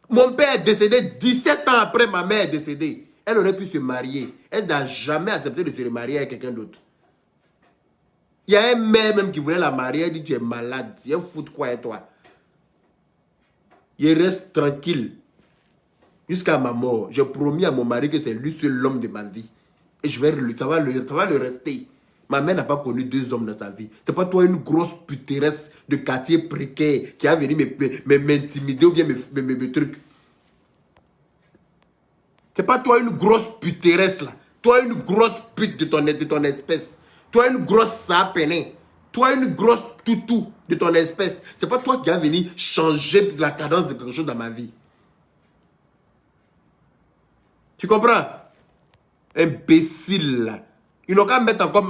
Mon père est décédé 17 ans après ma mère est décédée. Elle aurait pu se marier. Elle n'a jamais accepté de se remarier avec quelqu'un d'autre. Il y a un mère même qui voulait la marier. Elle dit tu es malade. Elle fout quoi et toi? Il reste tranquille. Jusqu'à ma mort. J'ai promis à mon mari que c'est lui seul l'homme de ma vie. Et ça va le rester. Ma mère n'a pas connu deux hommes dans sa vie. C'est pas toi une grosse puteresse de quartier précaire qui a venu m'intimider ou bien me trucs. C'est pas toi une grosse puteresse là. Toi une grosse pute de ton espèce. Toi une grosse sapénée. Toi une grosse toutou de ton espèce. C'est pas toi qui as venu changer la cadence de quelque chose dans ma vie. Tu comprends? Imbécile là. Ils n'ont qu'à mettre encore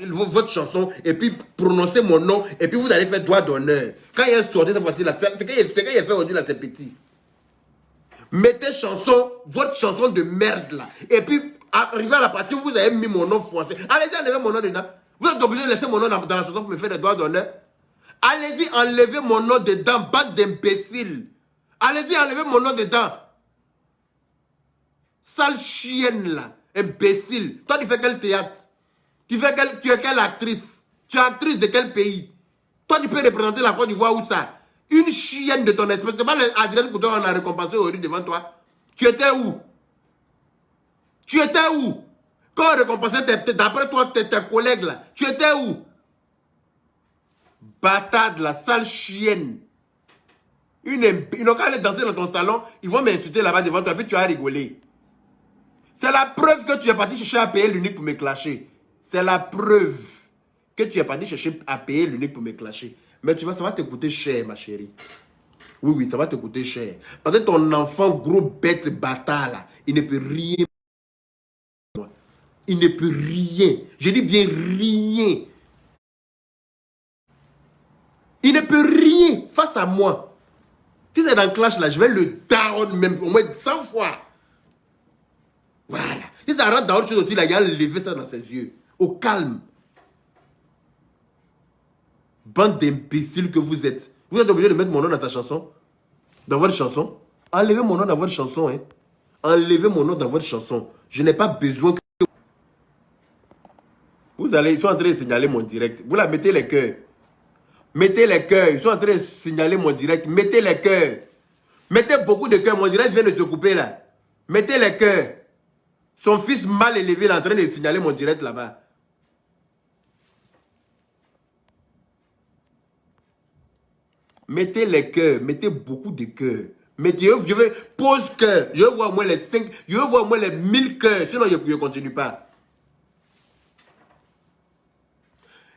votre chanson et puis prononcer mon nom et puis vous allez faire droit d'honneur. Quand il est sorti cette fois-ci là, c'est qu'il a fait aujourd'hui là, c'est petit. Mettez votre chanson de merde là. Et puis, arrivé à la partie où vous avez mis mon nom forcé. Allez-y, enlevez mon nom dedans. Vous êtes obligé de laisser mon nom dans la chanson pour me faire des droits d'honneur. Allez-y, enlevez mon nom dedans, bande d'imbéciles. Allez-y, enlevez mon nom dedans. Sale chienne là. Imbécile. Toi, tu fais quel théâtre? Tu es quelle actrice? Tu es actrice de quel pays? Toi, tu peux représenter la Côte d'Ivoire où ça? Une chienne de ton espèce. C'est pas l'Adrien Couture qu'on a récompensé aujourd'hui devant toi. Tu étais où? Tu étais où? Quand on récompensait d'après toi, tes collègues là, tu étais où? Bâtard, la sale chienne. Ils n'ont qu'à aller danser dans ton salon, ils vont m'insulter là-bas devant toi, puis tu as rigolé. C'est la preuve que tu es parti chercher à payer l'unique pour me clasher. C'est la preuve que tu n'es pas dit chercher à payer l'unique pour me clasher. Mais tu vois, ça va te coûter cher, ma chérie. Oui, oui, ça va te coûter cher. Parce que ton enfant, gros bête bâtard, là, il ne peut rien. Il ne peut rien. Je dis bien rien. Il ne peut rien face à moi. Si c'est dans Clash, là, je vais le down même au moins 100 fois. Voilà. Si ça rentre dans autre chose aussi, là, il a levé ça dans ses yeux. Au calme. Bande d'imbéciles que vous êtes. Vous êtes obligé de mettre mon nom dans ta chanson? Dans votre chanson? Enlevez mon nom dans votre chanson. Hein. Enlevez mon nom dans votre chanson. Je n'ai pas besoin que... Vous allez, ils sont en train de signaler mon direct. Vous la mettez les cœurs. Mettez les cœurs. Ils sont en train de signaler mon direct. Mettez les cœurs. Mettez beaucoup de cœurs. Mon direct vient de se couper là. Mettez les cœurs. Son fils mal élevé est en train de signaler mon direct là-bas. Mettez les cœurs. Mettez beaucoup de cœurs. Mettez, je veux pose cœur. Je veux voir au moins les 5. Je veux voir au moins les 1000 cœurs. Sinon, je ne continue pas.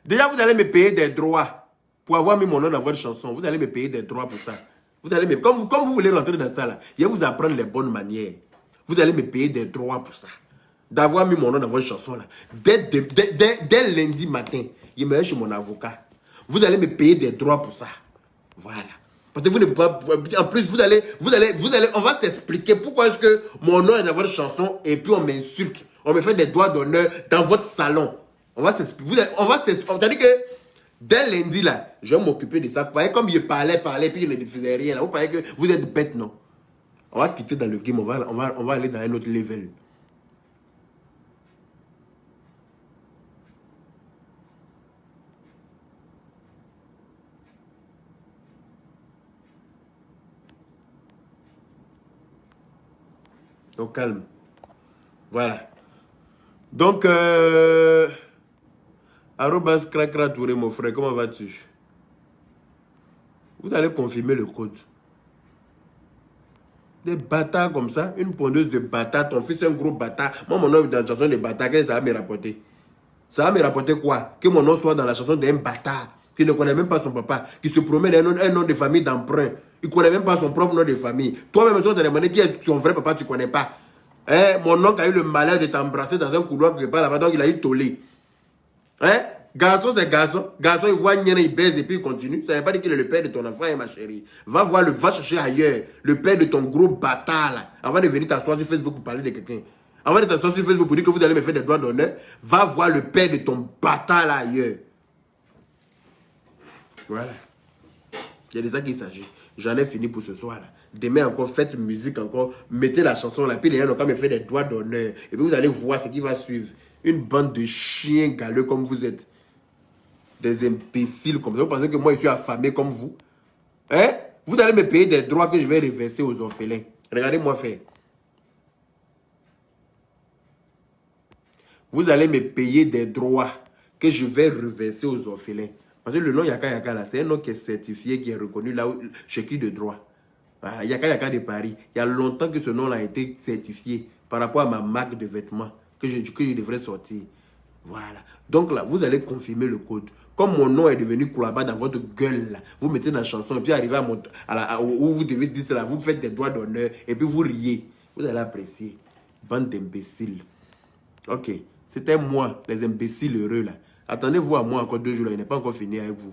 Déjà, vous allez me payer des droits pour avoir mis mon nom dans votre chanson. Vous allez me payer des droits pour ça. Vous allez me, comme vous voulez rentrer dans ça, là, je vais vous apprendre les bonnes manières. Vous allez me payer des droits pour ça. D'avoir mis mon nom dans votre chanson. Là. Dès lundi matin, je me vais chez mon avocat. Vous allez me payer des droits pour ça. Voilà. Parce que vous ne pouvez pas... En plus, on va s'expliquer pourquoi est-ce que mon nom est dans votre chanson et puis on m'insulte. On me fait des droits d'honneur dans votre salon. On va s'expliquer. C'est-à-dire que dès lundi, là, je vais m'occuper de ça. Vous voyez, comme je parlais, puis je ne faisais rien. Là, vous voyez que vous êtes bête, non? On va quitter dans le game. On va aller dans un autre level. Donc, calme. Voilà. Donc, arrobas Krakra Touré, mon frère, comment vas-tu? Vous allez confirmer le code. Des bâtards comme ça, une pondeuse de bâtards, ton fils est un gros bâtard. Moi, mon nom est dans la chanson de bâtard, qu'est-ce que ça va me rapporter? Ça va me rapporter quoi? Que mon nom soit dans la chanson d'un bâtard, qui ne connaît même pas son papa, qui se promène un nom de famille d'emprunt. Il ne connaît même pas son propre nom de famille. Toi-même, tu te demandes qui est son vrai papa, tu ne connais pas. Hein? Mon oncle a eu le malheur de t'embrasser dans un couloir quelque part là-bas, donc il a eu tollé. Hein? Garçon, c'est garçon. Garçon, il voit Nienne, il baise et puis il continue. Ça ne veut pas dire qu'il est le père de ton enfant, hein, ma chérie. Va chercher ailleurs le père de ton gros bâtard là. Avant de venir t'asseoir sur Facebook pour parler de quelqu'un. Avant de t'asseoir sur Facebook pour dire que vous allez me faire des droits d'honneur, va voir le père de ton bâtard là ailleurs. Voilà. Il y a de ça qu'il s'agit. J'en ai fini pour ce soir là. Demain encore, faites musique encore, mettez la chanson là, puis les gens n'ont qu'à me faire des droits d'honneur. Et puis vous allez voir ce qui va suivre. Une bande de chiens galeux comme vous êtes. Des imbéciles comme ça. Vous pensez que moi je suis affamé comme vous? Hein? Vous allez me payer des droits que je vais reverser aux orphelins. Regardez-moi faire. Vous allez me payer des droits que je vais reverser aux orphelins. Parce que le nom Yaka Yaka là, c'est un nom qui est certifié, qui est reconnu là chez qui de droit. Voilà, Yaka Yaka de Paris. Il y a longtemps que ce nom-là a été certifié par rapport à ma marque de vêtements que je devrais sortir. Voilà. Donc là, vous allez confirmer le code. Comme mon nom est devenu Kouaba dans votre gueule, là, vous mettez dans la chanson et puis arrivez où vous devez dire cela, vous faites des droits d'honneur et puis vous riez. Vous allez apprécier. Bande d'imbéciles. Ok. C'était moi, les imbéciles heureux là. Attendez-vous à moi encore 2 jours là, il n'est pas encore fini avec vous.